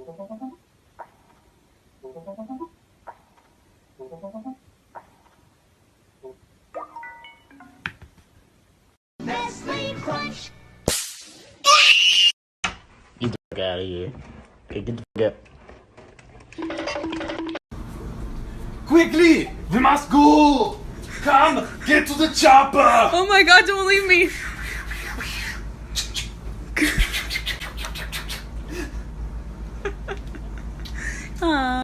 Get the fuck out of here. Okay, get the fuck up. Quickly! We must go! Come! Get to the chopper! Oh my god, don't leave me! Aww.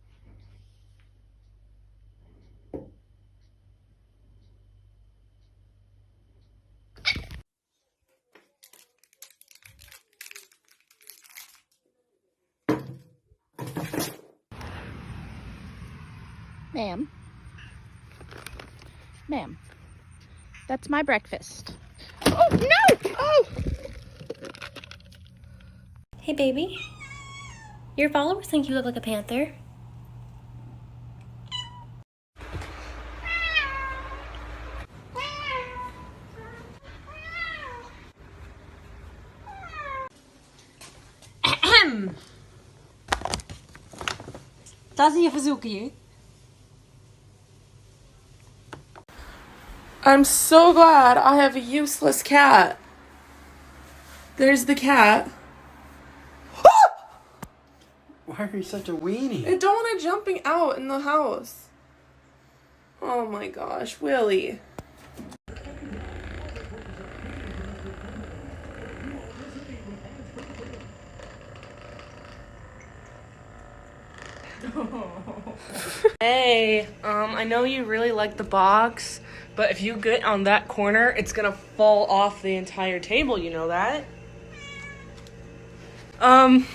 Ma'am. Ma'am. That's my breakfast. Oh, no! Oh! Hey, baby. Your followers think you look like a panther. Das hier versuche je. I'm so glad I have a useless cat. There's the cat. Why are you such a weenie? I don't want it jumping out in the house. Oh my gosh, Willie. Hey, I know you really like the box, but if you get on that corner, it's gonna fall off the entire table, you know that? Ma'am!